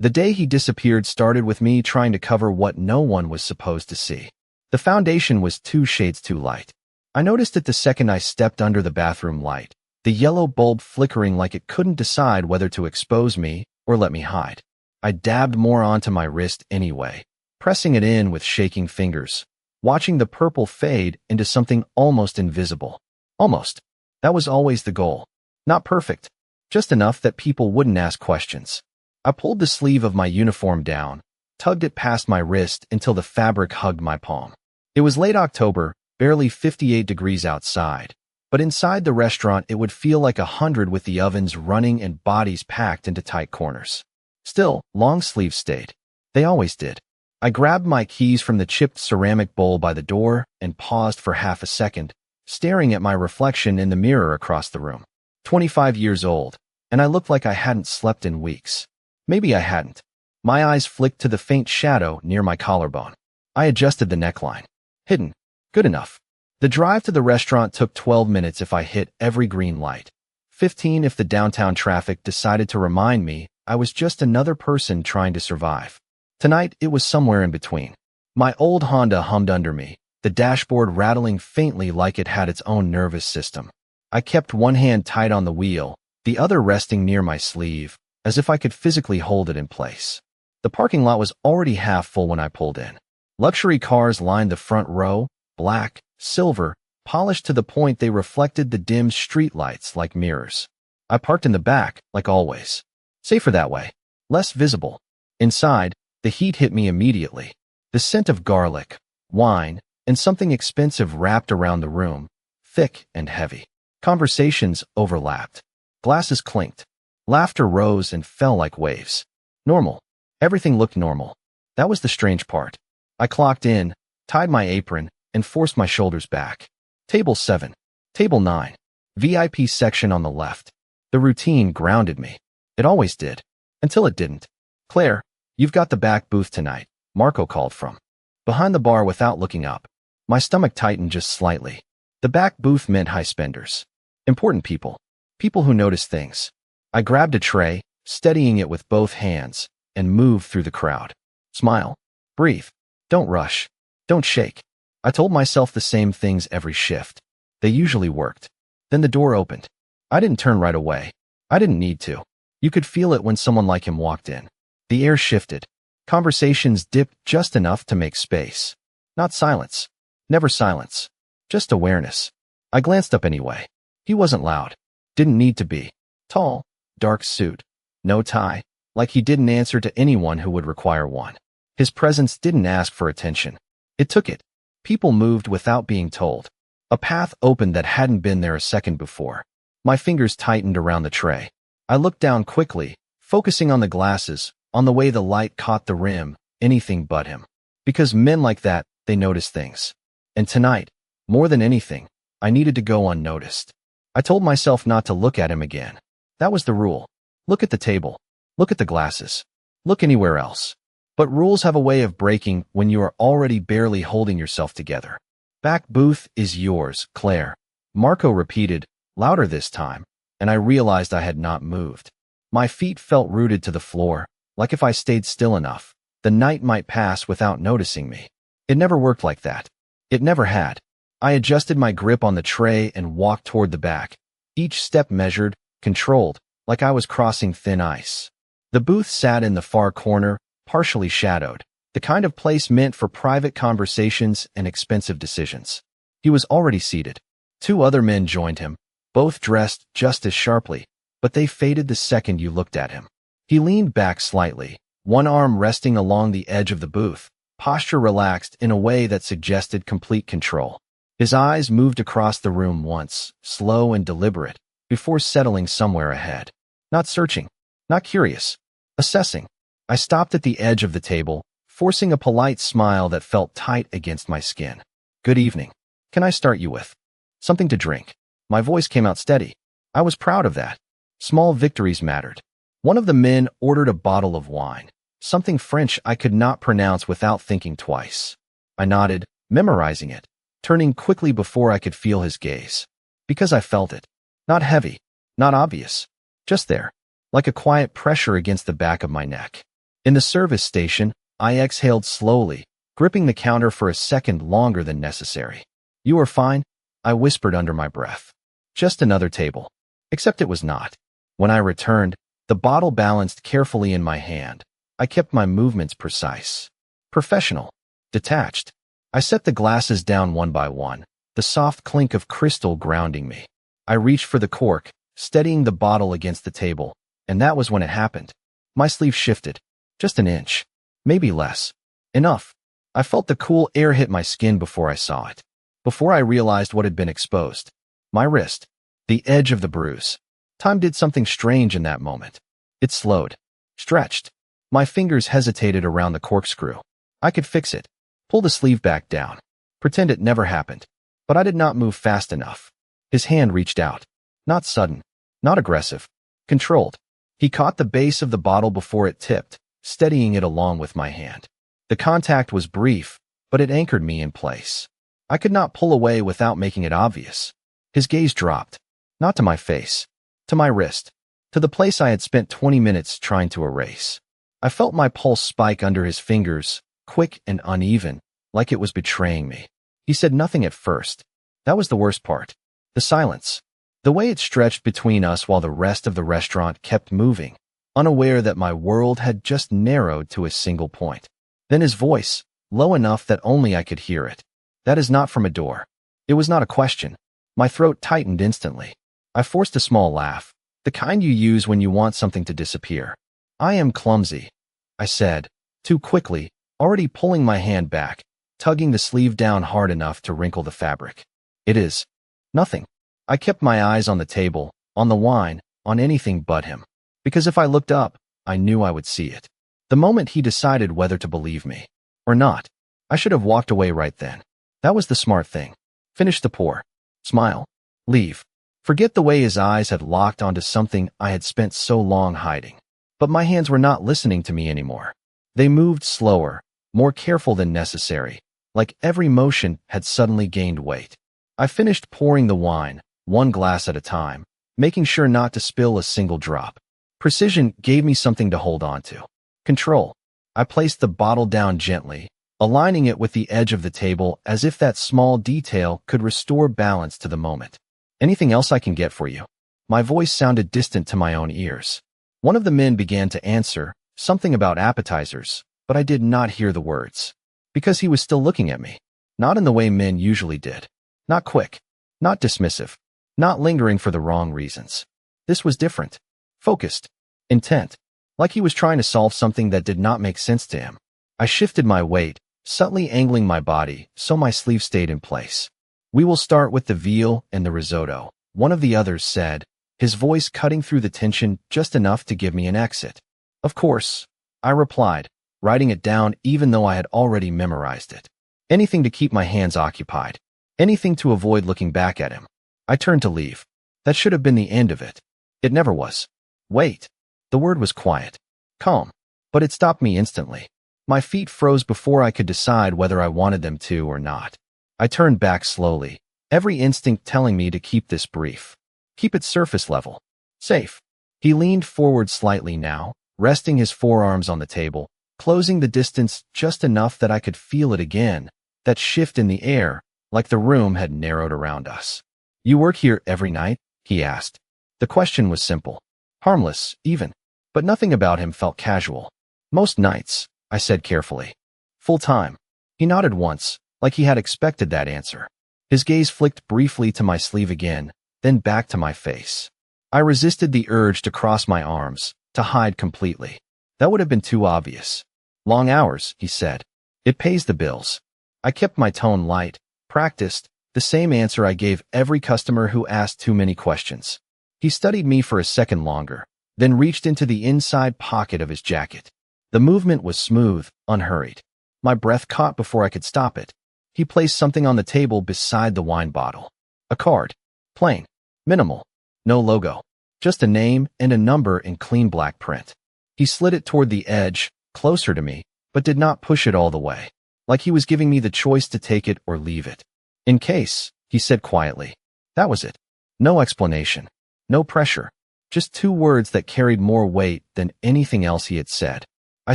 The day he disappeared started with me trying to cover what no one was supposed to see. The foundation was 2 shades too light. I noticed it the second I stepped under the bathroom light, the yellow bulb flickering like it couldn't decide whether to expose me or let me hide. I dabbed more onto my wrist anyway, pressing it in with shaking fingers, watching the purple fade into something almost invisible. Almost. That was always the goal. Not perfect, just enough that people wouldn't ask questions. I pulled the sleeve of my uniform down, tugged it past my wrist until the fabric hugged my palm. It was late October, barely 58 degrees outside, but inside the restaurant it would feel like 100 with the ovens running and bodies packed into tight corners. Still, long sleeves stayed. They always did. I grabbed my keys from the chipped ceramic bowl by the door and paused for half a second, staring at my reflection in the mirror across the room. 25 years old, and I looked like I hadn't slept in weeks. Maybe I hadn't. My eyes flicked to the faint shadow near my collarbone. I adjusted the neckline. Hidden. Good enough. The drive to the restaurant took 12 minutes if I hit every green light. 15 if the downtown traffic decided to remind me I was just another person trying to survive. Tonight, it was somewhere in between. My old Honda hummed under me, the dashboard rattling faintly like it had its own nervous system. I kept one hand tight on the wheel, the other resting near my sleeve, as if I could physically hold it in place. The parking lot was already half full when I pulled in. Luxury cars lined the front row, black, silver, polished to the point they reflected the dim streetlights like mirrors. I parked in the back, like always. Safer that way. Less visible. Inside, the heat hit me immediately. The scent of garlic, wine, and something expensive wrapped around the room, thick and heavy. Conversations overlapped. Glasses clinked. Laughter rose and fell like waves. Normal. Everything looked normal. That was the strange part. I clocked in, tied my apron, and forced my shoulders back. Table 7. Table 9. VIP section on the left. The routine grounded me. It always did. Until it didn't. Claire, you've got the back booth tonight, Marco called from behind the bar without looking up. My stomach tightened just slightly. The back booth meant high spenders. Important people. People who notice things. I grabbed a tray, steadying it with both hands, and moved through the crowd. Smile. Breathe. Don't rush. Don't shake. I told myself the same things every shift. They usually worked. Then the door opened. I didn't turn right away. I didn't need to. You could feel it when someone like him walked in. The air shifted. Conversations dipped just enough to make space. Not silence. Never silence. Just awareness. I glanced up anyway. He wasn't loud. Didn't need to be. Tall. Dark suit. No tie. Like he didn't answer to anyone who would require one. His presence didn't ask for attention. It took it. People moved without being told. A path opened that hadn't been there a second before. My fingers tightened around the tray. I looked down quickly, focusing on the glasses, on the way the light caught the rim, anything but him. Because men like that, they notice things. And tonight, more than anything, I needed to go unnoticed. I told myself not to look at him again. That was the rule. Look at the table. Look at the glasses. Look anywhere else. But rules have a way of breaking when you are already barely holding yourself together. Back booth is yours, Claire. Marco repeated, louder this time, and I realized I had not moved. My feet felt rooted to the floor, like if I stayed still enough, the night might pass without noticing me. It never worked like that. It never had. I adjusted my grip on the tray and walked toward the back, each step measured, controlled, like I was crossing thin ice. The booth sat in the far corner, partially shadowed, the kind of place meant for private conversations and expensive decisions. He was already seated. 2 other men joined him, both dressed just as sharply, but they faded the second you looked at him. He leaned back slightly, one arm resting along the edge of the booth, posture relaxed in a way that suggested complete control. His eyes moved across the room once, slow and deliberate, before settling somewhere ahead. Not searching, not curious, assessing. I stopped at the edge of the table, forcing a polite smile that felt tight against my skin. Good evening. Can I start you with something to drink? My voice came out steady. I was proud of that. Small victories mattered. One of the men ordered a bottle of wine, something French I could not pronounce without thinking twice. I nodded, memorizing it, turning quickly before I could feel his gaze. Because I felt it. Not heavy, not obvious. Just there, like a quiet pressure against the back of my neck. In the service station, I exhaled slowly, gripping the counter for a second longer than necessary. "You are fine?" I whispered under my breath. "Just another table." Except it was not. When I returned, the bottle balanced carefully in my hand. I kept my movements precise, professional, detached. I set the glasses down one by one, the soft clink of crystal grounding me. I reached for the cork, steadying the bottle against the table, and that was when it happened. My sleeve shifted. Just an inch. Maybe less. Enough. I felt the cool air hit my skin before I saw it. Before I realized what had been exposed. My wrist. The edge of the bruise. Time did something strange in that moment. It slowed. Stretched. My fingers hesitated around the corkscrew. I could fix it. Pull the sleeve back down. Pretend it never happened. But I did not move fast enough. His hand reached out. Not sudden. Not aggressive. Controlled. He caught the base of the bottle before it tipped, steadying it along with my hand. The contact was brief, but it anchored me in place. I could not pull away without making it obvious. His gaze dropped. Not to my face. To my wrist. To the place I had spent 20 minutes trying to erase. I felt my pulse spike under his fingers, quick and uneven, like it was betraying me. He said nothing at first. That was the worst part. The silence. The way it stretched between us while the rest of the restaurant kept moving, unaware that my world had just narrowed to a single point. Then his voice, low enough that only I could hear it. "That is not from a door." It was not a question. My throat tightened instantly. I forced a small laugh, the kind you use when you want something to disappear. "I am clumsy," I said, too quickly, already pulling my hand back, tugging the sleeve down hard enough to wrinkle the fabric. "It is nothing." I kept my eyes on the table, on the wine, on anything but him. Because if I looked up, I knew I would see it. The moment he decided whether to believe me or not, I should have walked away right then. That was the smart thing. Finish the pour. Smile. Leave. Forget the way his eyes had locked onto something I had spent so long hiding. But my hands were not listening to me anymore. They moved slower, more careful than necessary, like every motion had suddenly gained weight. I finished pouring the wine, one glass at a time, making sure not to spill a single drop. Precision gave me something to hold on to. Control. I placed the bottle down gently, aligning it with the edge of the table as if that small detail could restore balance to the moment. "Anything else I can get for you?" My voice sounded distant to my own ears. One of the men began to answer, something about appetizers, but I did not hear the words. Because he was still looking at me. Not in the way men usually did. Not quick. Not dismissive. Not lingering for the wrong reasons. This was different. Focused. Intent. Like he was trying to solve something that did not make sense to him. I shifted my weight, subtly angling my body so my sleeve stayed in place. "We will start with the veal and the risotto," one of the others said, his voice cutting through the tension just enough to give me an exit. "Of course," I replied, writing it down even though I had already memorized it. Anything to keep my hands occupied. Anything to avoid looking back at him. I turned to leave. That should have been the end of it. It never was. "Wait." The word was quiet. Calm. But it stopped me instantly. My feet froze before I could decide whether I wanted them to or not. I turned back slowly, every instinct telling me to keep this brief. Keep it surface level. Safe. He leaned forward slightly now, resting his forearms on the table, closing the distance just enough that I could feel it again, that shift in the air, like the room had narrowed around us. "You work here every night?" he asked. The question was simple. Harmless, even. But nothing about him felt casual. "Most nights," I said carefully. "Full time." He nodded once, like he had expected that answer. His gaze flicked briefly to my sleeve again, then back to my face. I resisted the urge to cross my arms, to hide completely. That would have been too obvious. "Long hours," he said. "It pays the bills." I kept my tone light, practiced, the same answer I gave every customer who asked too many questions. He studied me for a second longer, then reached into the inside pocket of his jacket. The movement was smooth, unhurried. My breath caught before I could stop it. He placed something on the table beside the wine bottle. A card. Plain. Minimal. No logo. Just a name and a number in clean black print. He slid it toward the edge, closer to me, but did not push it all the way. Like he was giving me the choice to take it or leave it. "In case," he said quietly. That was it. No explanation. No pressure. Just two words that carried more weight than anything else he had said. I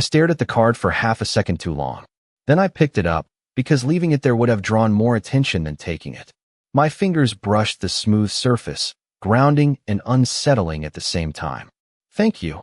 stared at the card for half a second too long. Then I picked it up, because leaving it there would have drawn more attention than taking it. My fingers brushed the smooth surface, grounding and unsettling at the same time. "Thank you,"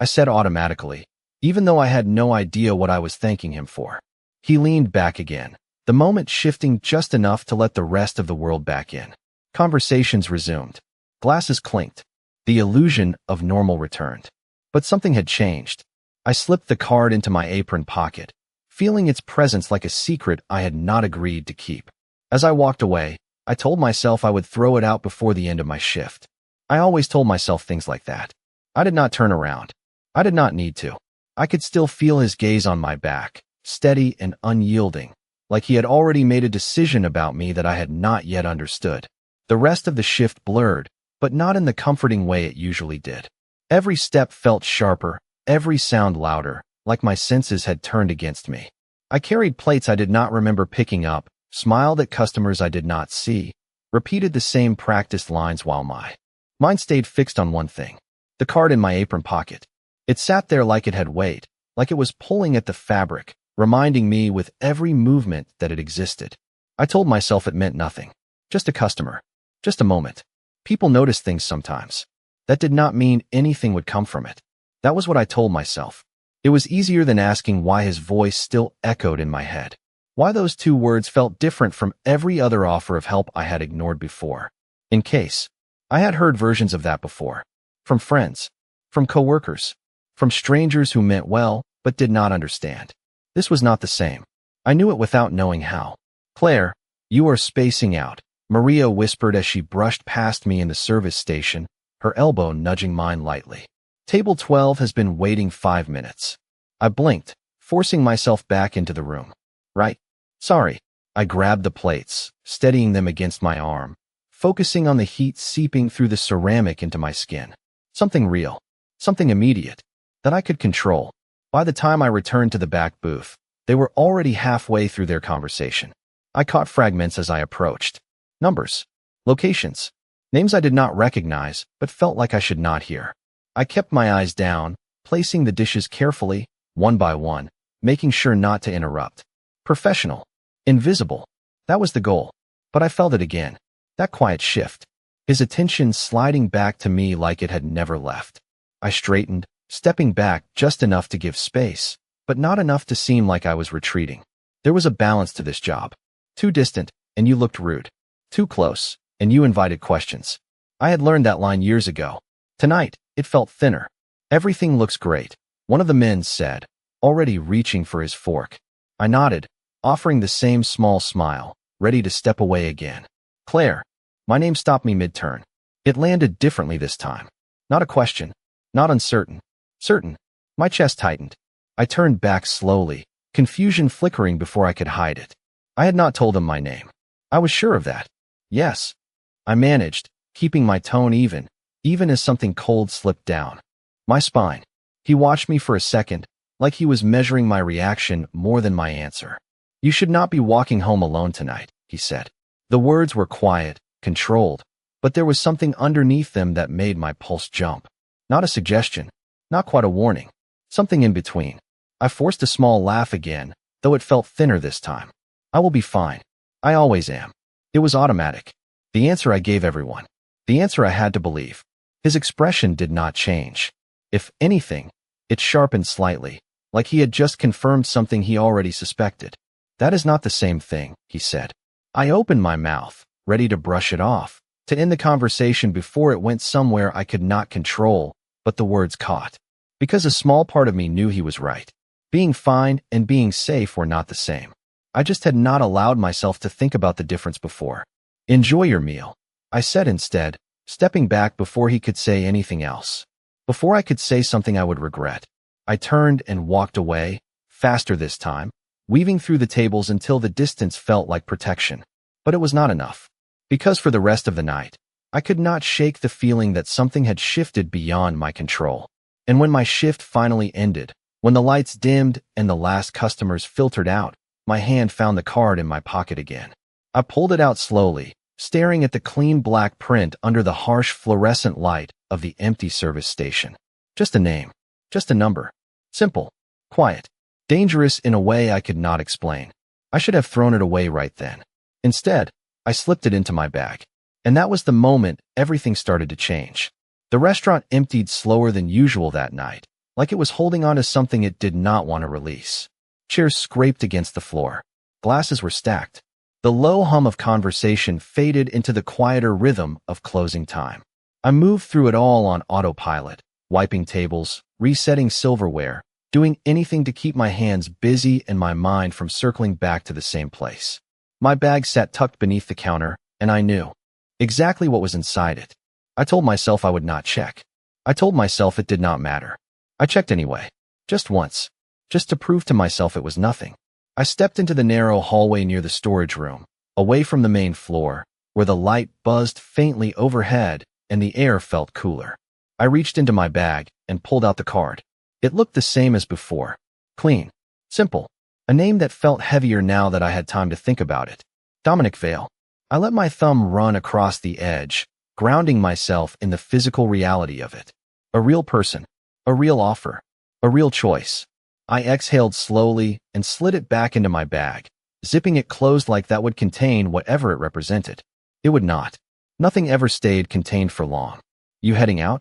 I said automatically, even though I had no idea what I was thanking him for. He leaned back again, the moment shifting just enough to let the rest of the world back in. Conversations resumed. Glasses clinked. The illusion of normal returned. But something had changed. I slipped the card into my apron pocket, feeling its presence like a secret I had not agreed to keep. As I walked away, I told myself I would throw it out before the end of my shift. I always told myself things like that. I did not turn around. I did not need to. I could still feel his gaze on my back, steady and unyielding, like he had already made a decision about me that I had not yet understood. The rest of the shift blurred, but not in the comforting way it usually did. Every step felt sharper, every sound louder, like my senses had turned against me. I carried plates I did not remember picking up, smiled at customers I did not see, repeated the same practiced lines while my mind stayed fixed on one thing: the card in my apron pocket. It sat there like it had weight, like it was pulling at the fabric, reminding me with every movement that it existed. I told myself it meant nothing. Just a customer. Just a moment. People notice things sometimes. That did not mean anything would come from it. That was what I told myself. It was easier than asking why his voice still echoed in my head. Why those two words felt different from every other offer of help I had ignored before. In case, I had heard versions of that before. From friends. From coworkers. From strangers who meant well, but did not understand. This was not the same. I knew it without knowing how. "Claire, you are spacing out," Maria whispered as she brushed past me in the service station, her elbow nudging mine lightly. "Table 12 has been waiting 5 minutes. I blinked, forcing myself back into the room. "Right. Sorry." I grabbed the plates, steadying them against my arm, focusing on the heat seeping through the ceramic into my skin. Something real. Something immediate. That I could control. By the time I returned to the back booth, they were already halfway through their conversation. I caught fragments as I approached. Numbers. Locations. Names I did not recognize, but felt like I should not hear. I kept my eyes down, placing the dishes carefully, one by one, making sure not to interrupt. Professional. Invisible. That was the goal. But I felt it again. That quiet shift. His attention sliding back to me like it had never left. I straightened, stepping back just enough to give space, but not enough to seem like I was retreating. There was a balance to this job. Too distant, and you looked rude. Too close, and you invited questions. I had learned that line years ago. Tonight, it felt thinner. "Everything looks great," one of the men said, already reaching for his fork. I nodded, offering the same small smile, ready to step away again. "Claire." My name stopped me mid-turn. It landed differently this time. Not a question. Not uncertain. Certain. My chest tightened. I turned back slowly, confusion flickering before I could hide it. I had not told him my name. I was sure of that. "Yes." I managed, keeping my tone even as something cold slipped down my spine. He watched me for a second, like he was measuring my reaction more than my answer. "You should not be walking home alone tonight," he said. The words were quiet, controlled, but there was something underneath them that made my pulse jump. Not a suggestion, not quite a warning, something in between. I forced a small laugh again, though it felt thinner this time. "I will be fine. I always am." It was automatic. The answer I gave everyone. The answer I had to believe. His expression did not change. If anything, it sharpened slightly, like he had just confirmed something he already suspected. "That is not the same thing," he said. I opened my mouth, ready to brush it off, to end the conversation before it went somewhere I could not control, but the words caught. Because a small part of me knew he was right. Being fine and being safe were not the same. I just had not allowed myself to think about the difference before. "Enjoy your meal," I said instead, stepping back before he could say anything else. Before I could say something I would regret. I turned and walked away, faster this time, weaving through the tables until the distance felt like protection. But it was not enough. Because for the rest of the night, I could not shake the feeling that something had shifted beyond my control. And when my shift finally ended, when the lights dimmed and the last customers filtered out, my hand found the card in my pocket again. I pulled it out slowly, staring at the clean black print under the harsh fluorescent light of the empty service station. Just a name. Just a number. Simple. Quiet. Dangerous in a way I could not explain. I should have thrown it away right then. Instead, I slipped it into my bag. And that was the moment everything started to change. The restaurant emptied slower than usual that night, like it was holding on to something it did not want to release. Chairs scraped against the floor. Glasses were stacked. The low hum of conversation faded into the quieter rhythm of closing time. I moved through it all on autopilot, wiping tables, resetting silverware, doing anything to keep my hands busy and my mind from circling back to the same place. My bag sat tucked beneath the counter, and I knew exactly what was inside it. I told myself I would not check. I told myself it did not matter. I checked anyway, just once, just to prove to myself it was nothing. I stepped into the narrow hallway near the storage room, away from the main floor, where the light buzzed faintly overhead and the air felt cooler. I reached into my bag and pulled out the card. It looked the same as before. Clean. Simple. A name that felt heavier now that I had time to think about it. Dominic Vale. I let my thumb run across the edge, grounding myself in the physical reality of it. A real person. A real offer. A real choice. I exhaled slowly and slid it back into my bag, zipping it closed like that would contain whatever it represented. It would not. Nothing ever stayed contained for long. You heading out?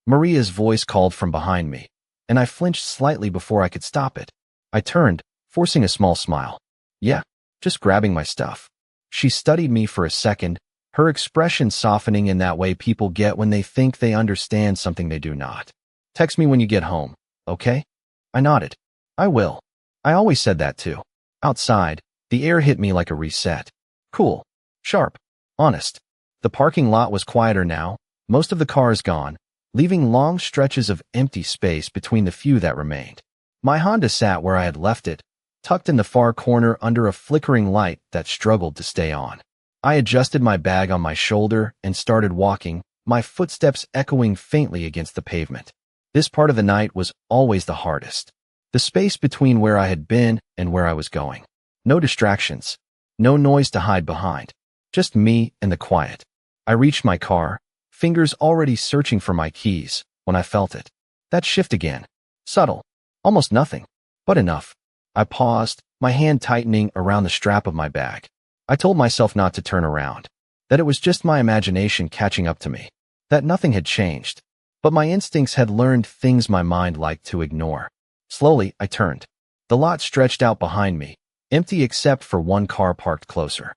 Maria's voice called from behind me, and I flinched slightly before I could stop it. I turned, forcing a small smile. Yeah, just grabbing my stuff. She studied me for a second, her expression softening in that way people get when they think they understand something they do not. Text me when you get home, okay? I nodded. I will. I always said that too. Outside, the air hit me like a reset. Cool. Sharp. Honest. The parking lot was quieter now, most of the cars gone, leaving long stretches of empty space between the few that remained. My Honda sat where I had left it, tucked in the far corner under a flickering light that struggled to stay on. I adjusted my bag on my shoulder and started walking, my footsteps echoing faintly against the pavement. This part of the night was always the hardest. The space between where I had been and where I was going. No distractions. No noise to hide behind. Just me and the quiet. I reached my car, fingers already searching for my keys, when I felt it. That shift again. Subtle. Almost nothing. But enough. I paused, my hand tightening around the strap of my bag. I told myself not to turn around. That it was just my imagination catching up to me. That nothing had changed. But my instincts had learned things my mind liked to ignore. Slowly, I turned. The lot stretched out behind me, empty except for one car parked closer.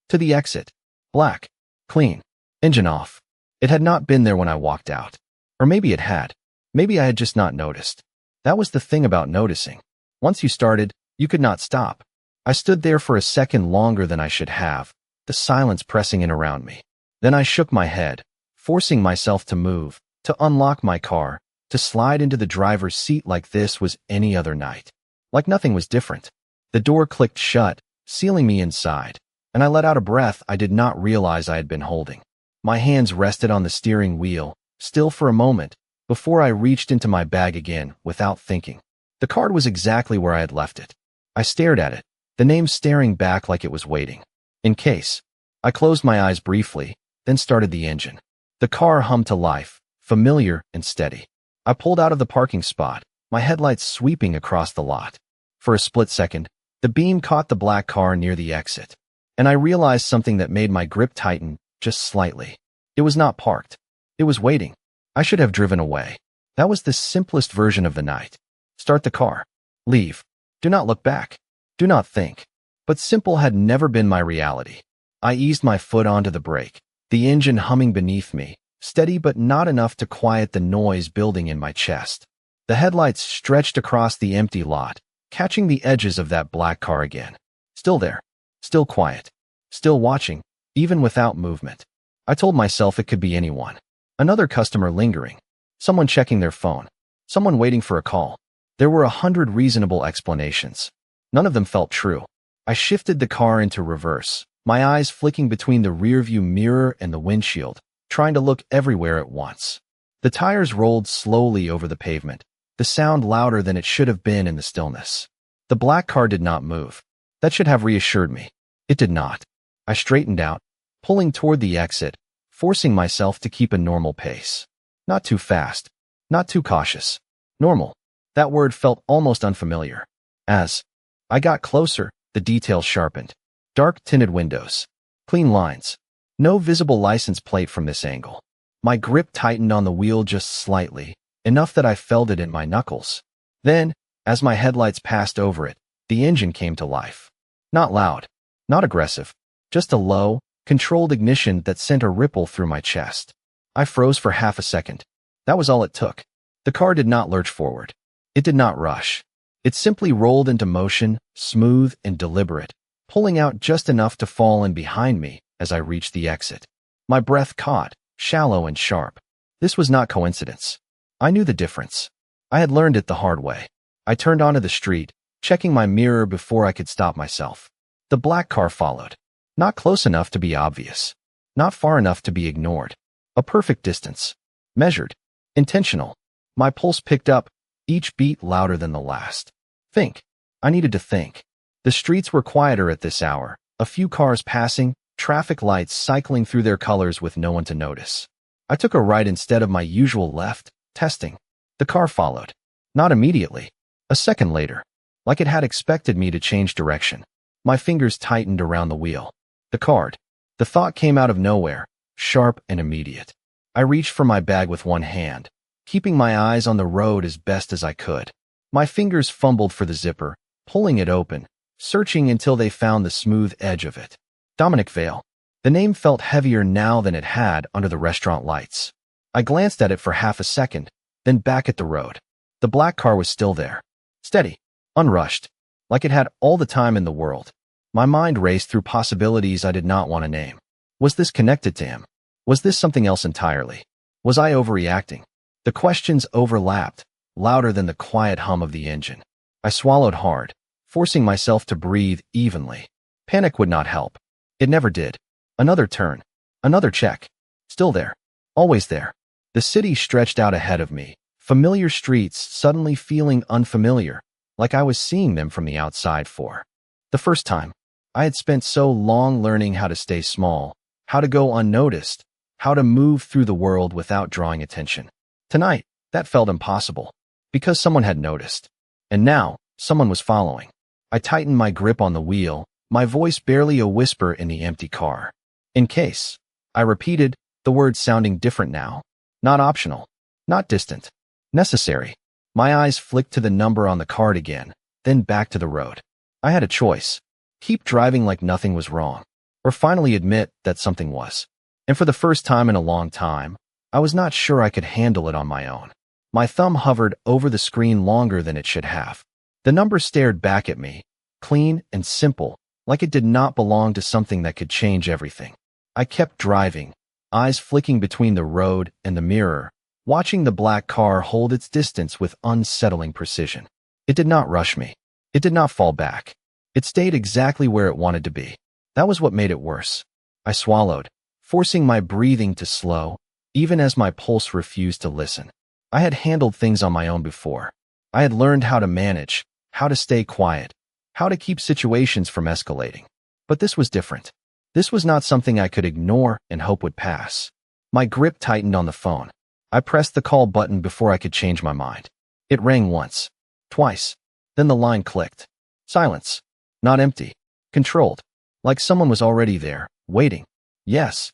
To the exit. Black. Clean. Engine off. It had not been there when I walked out. Or maybe it had. Maybe I had just not noticed. That was the thing about noticing. Once you started, you could not stop. I stood there for a second longer than I should have, the silence pressing in around me. Then I shook my head, forcing myself to move, to unlock my car, to slide into the driver's seat like this was any other night. Like nothing was different. The door clicked shut, sealing me inside, and I let out a breath I did not realize I had been holding. My hands rested on the steering wheel, still for a moment, before I reached into my bag again without thinking. The card was exactly where I had left it. I stared at it, the name staring back like it was waiting. In case. I closed my eyes briefly, then started the engine. The car hummed to life, familiar and steady. I pulled out of the parking spot, my headlights sweeping across the lot. For a split second, the beam caught the black car near the exit, and I realized something that made my grip tighten just slightly. It was not parked. It was waiting. I should have driven away. That was the simplest version of the night. Start the car. Leave. Do not look back. Do not think. But simple had never been my reality. I eased my foot onto the brake, the engine humming beneath me, steady but not enough to quiet the noise building in my chest. The headlights stretched across the empty lot, catching the edges of that black car again. Still there. Still quiet. Still watching, even without movement. I told myself it could be anyone. Another customer lingering. Someone checking their phone. Someone waiting for a call. There were 100 reasonable explanations. None of them felt true. I shifted the car into reverse, my eyes flicking between the rearview mirror and the windshield, trying to look everywhere at once. The tires rolled slowly over the pavement, the sound louder than it should have been in the stillness. The black car did not move. That should have reassured me. It did not. I straightened out, pulling toward the exit, forcing myself to keep a normal pace. Not too fast. Not too cautious. Normal. That word felt almost unfamiliar. As I got closer, the details sharpened. Dark tinted windows. Clean lines. No visible license plate from this angle. My grip tightened on the wheel just slightly, enough that I felt it in my knuckles. Then, as my headlights passed over it, the engine came to life. Not loud, not aggressive, just a low, controlled ignition that sent a ripple through my chest. I froze for half a second. That was all it took. The car did not lurch forward. It did not rush. It simply rolled into motion, smooth and deliberate, pulling out just enough to fall in behind me as I reached the exit. My breath caught, shallow and sharp. This was not coincidence. I knew the difference. I had learned it the hard way. I turned onto the street, checking my mirror before I could stop myself. The black car followed. Not close enough to be obvious. Not far enough to be ignored. A perfect distance. Measured. Intentional. My pulse picked up, each beat louder than the last. Think. I needed to think. The streets were quieter at this hour, a few cars passing, traffic lights cycling through their colors with no one to notice. I took a right instead of my usual left, testing. The car followed. Not immediately. A second later. Like it had expected me to change direction. My fingers tightened around the wheel. The card. The thought came out of nowhere, sharp and immediate. I reached for my bag with one hand, keeping my eyes on the road as best as I could. My fingers fumbled for the zipper, pulling it open, searching until they found the smooth edge of it. Dominic Vale. The name felt heavier now than it had under the restaurant lights. I glanced at it for half a second, then back at the road. The black car was still there. Steady. Unrushed. Like it had all the time in the world. My mind raced through possibilities I did not want to name. Was this connected to him? Was this something else entirely? Was I overreacting? The questions overlapped, louder than the quiet hum of the engine. I swallowed hard, forcing myself to breathe evenly. Panic would not help. It never did. Another turn. Another check. Still there. Always there. The city stretched out ahead of me, familiar streets suddenly feeling unfamiliar, like I was seeing them from the outside for the first time. I had spent so long learning how to stay small, how to go unnoticed, how to move through the world without drawing attention. Tonight, that felt impossible, because someone had noticed. And now, someone was following. I tightened my grip on the wheel, my voice barely a whisper in the empty car. In case. I repeated, the words sounding different now. Not optional. Not distant. Necessary. My eyes flicked to the number on the card again, then back to the road. I had a choice. Keep driving like nothing was wrong, or finally admit that something was. And for the first time in a long time, I was not sure I could handle it on my own. My thumb hovered over the screen longer than it should have. The number stared back at me, clean and simple, like it did not belong to something that could change everything. I kept driving, eyes flicking between the road and the mirror, watching the black car hold its distance with unsettling precision. It did not rush me. It did not fall back. It stayed exactly where it wanted to be. That was what made it worse. I swallowed, forcing my breathing to slow, even as my pulse refused to listen. I had handled things on my own before. I had learned how to manage, how to stay quiet, how to keep situations from escalating. But this was different. This was not something I could ignore and hope would pass. My grip tightened on the phone. I pressed the call button before I could change my mind. It rang once, twice. Then the line clicked. Silence. Not empty. Controlled. Like someone was already there, waiting. Yes.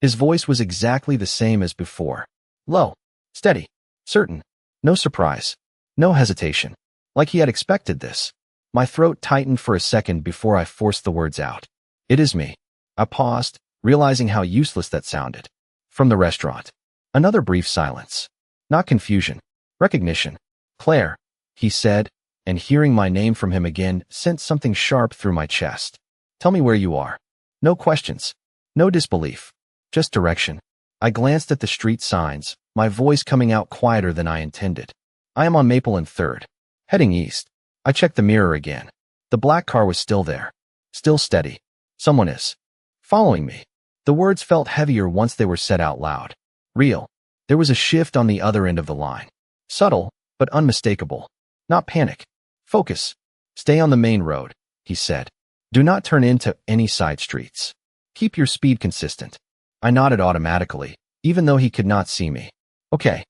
His voice was exactly the same as before. Low. Steady. Certain. No surprise. No hesitation. Like he had expected this. My throat tightened for a second before I forced the words out. It is me. I paused, realizing how useless that sounded. From the restaurant. Another brief silence. Not confusion. Recognition. Claire, he said, and hearing my name from him again sent something sharp through my chest. Tell me where you are. No questions. No disbelief. Just direction. I glanced at the street signs, my voice coming out quieter than I intended. I am on Maple and 3rd. Heading east. I checked the mirror again. The black car was still there. Still steady. Someone is following me. The words felt heavier once they were said out loud. Real. There was a shift on the other end of the line. Subtle, but unmistakable. Not panic. Focus. Stay on the main road, he said. Do not turn into any side streets. Keep your speed consistent. I nodded automatically, even though he could not see me. Okay.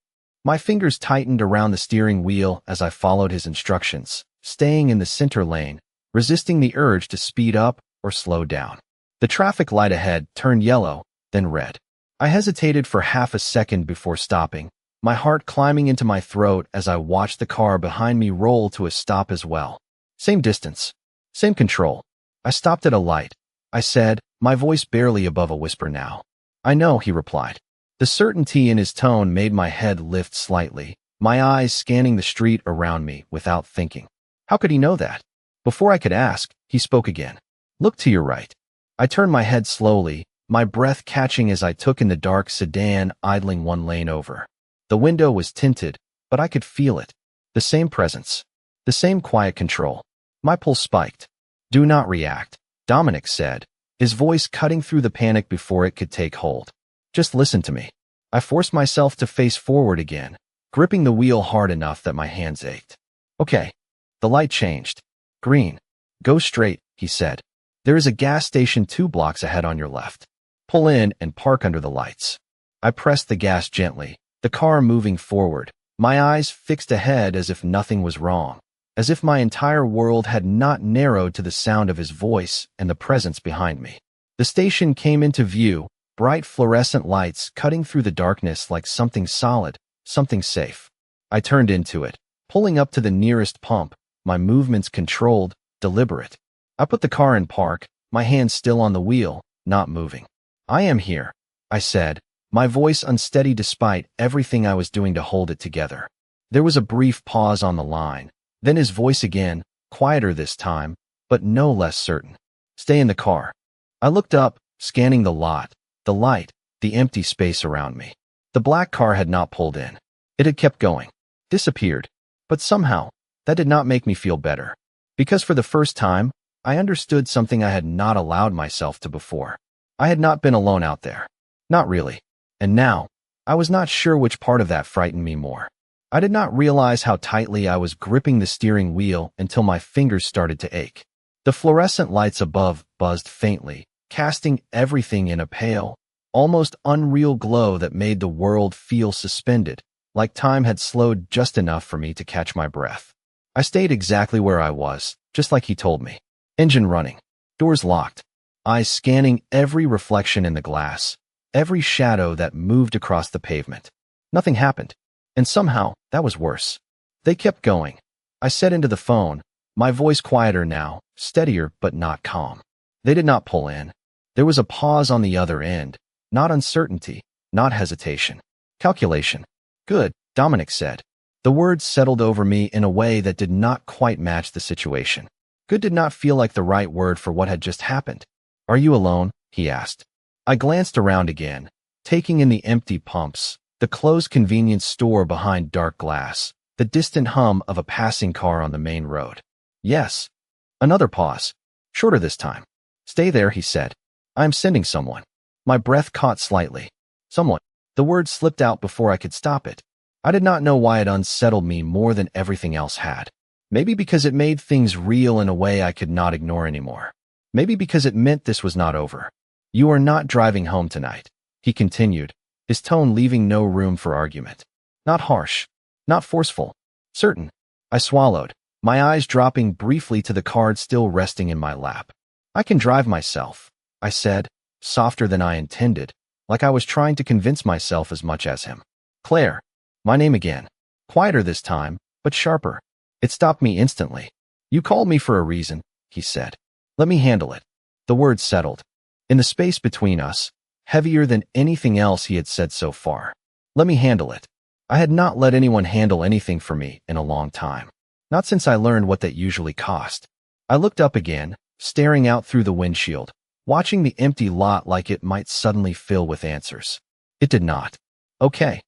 My fingers tightened around the steering wheel as I followed his instructions, staying in the center lane, resisting the urge to speed up or slow down. The traffic light ahead turned yellow, then red. I hesitated for half a second before stopping, my heart climbing into my throat as I watched the car behind me roll to a stop as well. Same distance. Same control. I stopped at a light. I said, my voice barely above a whisper now. I know, he replied. The certainty in his tone made my head lift slightly, my eyes scanning the street around me without thinking. How could he know that? Before I could ask, he spoke again. Look to your right. I turned my head slowly, my breath catching as I took in the dark sedan idling one lane over. The window was tinted, but I could feel it. The same presence. The same quiet control. My pulse spiked. Do not react, Dominic said, his voice cutting through the panic before it could take hold. Just listen to me. I forced myself to face forward again, gripping the wheel hard enough that my hands ached. Okay. The light changed. Green. Go straight, he said. There is a gas station 2 blocks ahead on your left. Pull in and park under the lights. I pressed the gas gently, the car moving forward, my eyes fixed ahead as if nothing was wrong, as if my entire world had not narrowed to the sound of his voice and the presence behind me. The station came into view, bright fluorescent lights cutting through the darkness like something solid, something safe. I turned into it, pulling up to the nearest pump, my movements controlled, deliberate. I put the car in park, my hands still on the wheel, not moving. I am here, I said, my voice unsteady despite everything I was doing to hold it together. There was a brief pause on the line, then his voice again, quieter this time, but no less certain. Stay in the car. I looked up, scanning the lot, the light, the empty space around me. The black car had not pulled in. It had kept going, disappeared, but somehow, that did not make me feel better. Because for the first time, I understood something I had not allowed myself to before. I had not been alone out there. Not really. And now, I was not sure which part of that frightened me more. I did not realize how tightly I was gripping the steering wheel until my fingers started to ache. The fluorescent lights above buzzed faintly, casting everything in a pale, almost unreal glow that made the world feel suspended, like time had slowed just enough for me to catch my breath. I stayed exactly where I was, just like he told me. Engine running, doors locked, eyes scanning every reflection in the glass, every shadow that moved across the pavement. Nothing happened. And somehow, that was worse. They kept going. I said into the phone, my voice quieter now, steadier but not calm. They did not pull in. There was a pause on the other end, not uncertainty, not hesitation. Calculation. Good, Dominic said. The words settled over me in a way that did not quite match the situation. Good did not feel like the right word for what had just happened. Are you alone? He asked. I glanced around again, taking in the empty pumps, the closed convenience store behind dark glass, the distant hum of a passing car on the main road. Yes. Another pause. Shorter this time. Stay there, he said. I am sending someone. My breath caught slightly. Someone. The word slipped out before I could stop it. I did not know why it unsettled me more than everything else had. Maybe because it made things real in a way I could not ignore anymore. Maybe because it meant this was not over. You are not driving home tonight, he continued, his tone leaving no room for argument. Not harsh, not forceful, certain. I swallowed, my eyes dropping briefly to the card still resting in my lap. I can drive myself, I said, softer than I intended, like I was trying to convince myself as much as him. Claire. My name again. Quieter this time, but sharper. It stopped me instantly. You called me for a reason, he said. Let me handle it. The words settled. In the space between us, heavier than anything else he had said so far. Let me handle it. I had not let anyone handle anything for me in a long time. Not since I learned what that usually cost. I looked up again, staring out through the windshield, watching the empty lot like it might suddenly fill with answers. It did not. Okay,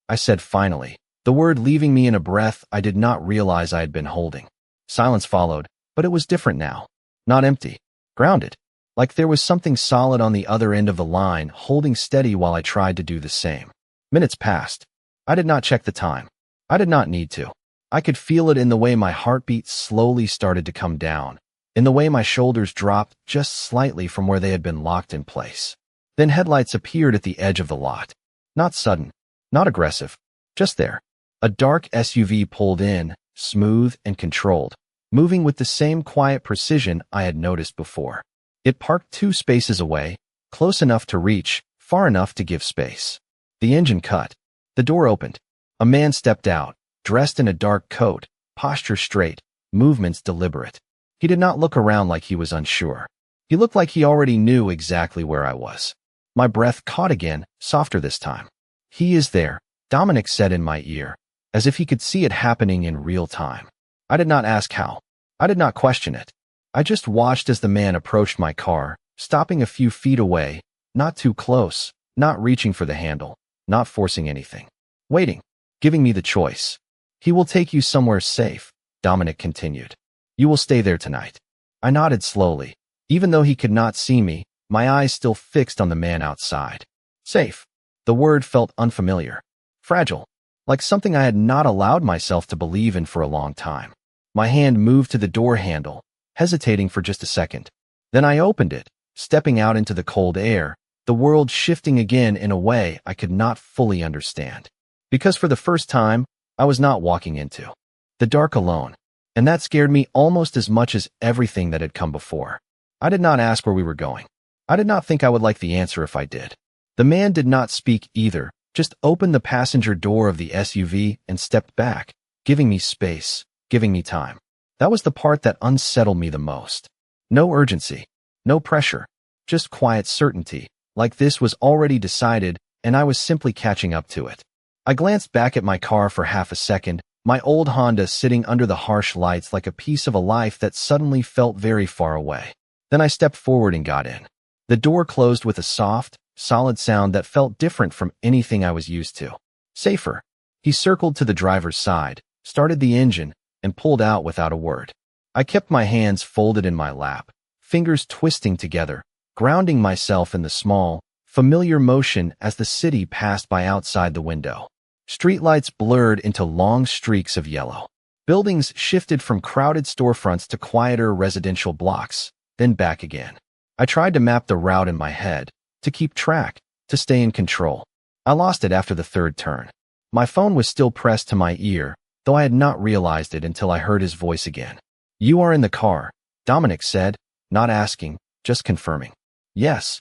I said finally, the word leaving me in a breath I did not realize I had been holding. Silence followed, but it was different now. Not empty. Grounded. Like there was something solid on the other end of the line, holding steady while I tried to do the same. Minutes passed. I did not check the time. I did not need to. I could feel it in the way my heartbeat slowly started to come down, in the way my shoulders dropped just slightly from where they had been locked in place. Then headlights appeared at the edge of the lot. Not sudden, not aggressive, Just there. A dark SUV pulled in, smooth and controlled, moving with the same quiet precision I had noticed before. It parked 2 spaces away, close enough to reach, far enough to give space. The engine cut. The door opened. A man stepped out, dressed in a dark coat, posture straight, movements deliberate. He did not look around like he was unsure. He looked like he already knew exactly where I was. My breath caught again, softer this time. "He is there," Dominic said in my ear, as if he could see it happening in real time. I did not ask how. I did not question it. I just watched as the man approached my car, stopping a few feet away, not too close, not reaching for the handle, not forcing anything. Waiting, giving me the choice. "He will take you somewhere safe," Dominic continued. "You will stay there tonight." I nodded slowly. Even though he could not see me, my eyes still fixed on the man outside. Safe. The word felt unfamiliar. Fragile. Like something I had not allowed myself to believe in for a long time. My hand moved to the door handle, hesitating for just a second. Then I opened it, stepping out into the cold air, the world shifting again in a way I could not fully understand. Because for the first time, I was not walking into the dark alone. And that scared me almost as much as everything that had come before. I did not ask where we were going. I did not think I would like the answer if I did. The man did not speak either, just opened the passenger door of the SUV and stepped back, giving me space, giving me time. That was the part that unsettled me the most. No urgency, no pressure, just quiet certainty, like this was already decided and I was simply catching up to it. I glanced back at my car for half a second, my old Honda sitting under the harsh lights like a piece of a life that suddenly felt very far away. Then I stepped forward and got in. The door closed with a soft, solid sound that felt different from anything I was used to. Safer. He circled to the driver's side, started the engine, and pulled out without a word. I kept my hands folded in my lap, fingers twisting together, grounding myself in the small, familiar motion as the city passed by outside the window. Streetlights blurred into long streaks of yellow. Buildings shifted from crowded storefronts to quieter residential blocks, then back again. I tried to map the route in my head, to keep track, to stay in control. I lost it after the 3rd turn. My phone was still pressed to my ear, though I had not realized it until I heard his voice again. "You are in the car," Dominic said, not asking, just confirming. "Yes."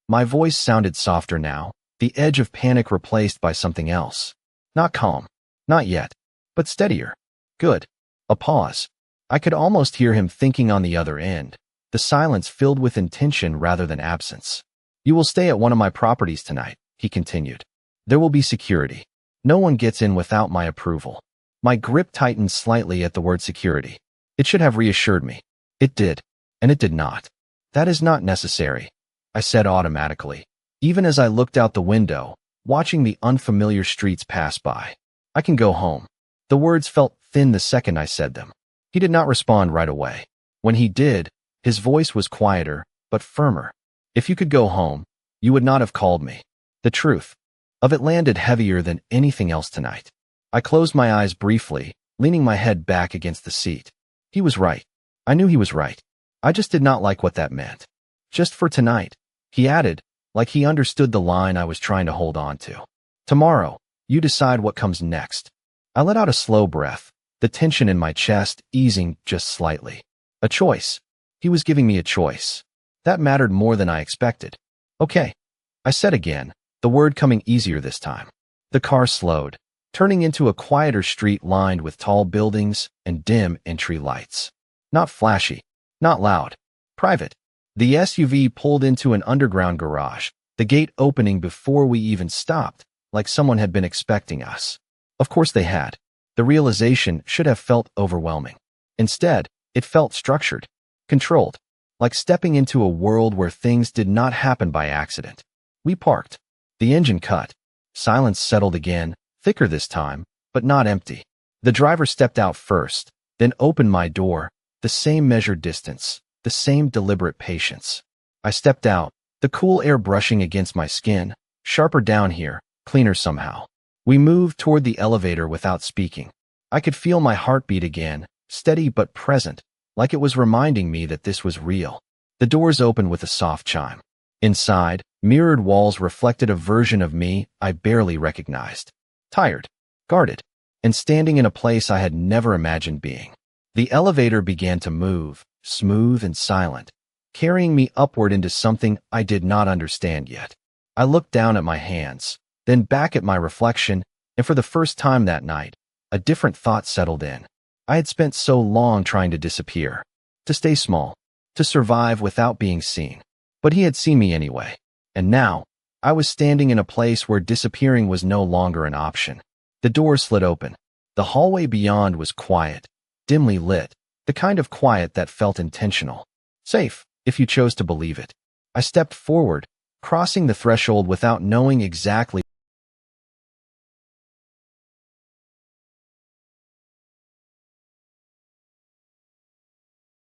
My voice sounded softer now, the edge of panic replaced by something else. Not calm. Not yet. But steadier. Good. A pause. I could almost hear him thinking on the other end, the silence filled with intention rather than absence. "You will stay at one of my properties tonight," he continued. "There will be security. No one gets in without my approval." My grip tightened slightly at the word security. It should have reassured me. It did. And it did not. "That is not necessary," I said automatically, even as I looked out the window, watching the unfamiliar streets pass by. "I can go home." The words felt thin the second I said them. He did not respond right away. When he did, his voice was quieter, but firmer. "If you could go home, you would not have called me." The truth of it landed heavier than anything else tonight. I closed my eyes briefly, leaning my head back against the seat. He was right. I knew he was right. I just did not like what that meant. "Just for tonight," he added, like he understood the line I was trying to hold on to. "Tomorrow, you decide what comes next." I let out a slow breath, the tension in my chest easing just slightly. A choice. He was giving me a choice. That mattered more than I expected. "Okay," I said again, the word coming easier this time. The car slowed, turning into a quieter street lined with tall buildings and dim entry lights. Not flashy, not loud, private. The SUV pulled into an underground garage, the gate opening before we even stopped, like someone had been expecting us. Of course they had. The realization should have felt overwhelming. Instead, it felt structured, controlled, like stepping into a world where things did not happen by accident. We parked. The engine cut. Silence settled again, thicker this time, but not empty. The driver stepped out first, then opened my door, the same measured distance, the same deliberate patience. I stepped out, the cool air brushing against my skin, sharper down here, cleaner somehow. We moved toward the elevator without speaking. I could feel my heartbeat again, steady but present, like it was reminding me that this was real. The doors opened with a soft chime. Inside, mirrored walls reflected a version of me I barely recognized. Tired. guarded, and standing in a place I had never imagined being. The elevator began to move, smooth and silent, carrying me upward into something I did not understand yet. I looked down at my hands, then back at my reflection, and for the first time that night, a different thought settled in. I had spent so long trying to disappear, to stay small, to survive without being seen. But he had seen me anyway, and now, I was standing in a place where disappearing was no longer an option. The door slid open. The hallway beyond was quiet, dimly lit, the kind of quiet that felt intentional. Safe, if you chose to believe it. I stepped forward, crossing the threshold without knowing exactly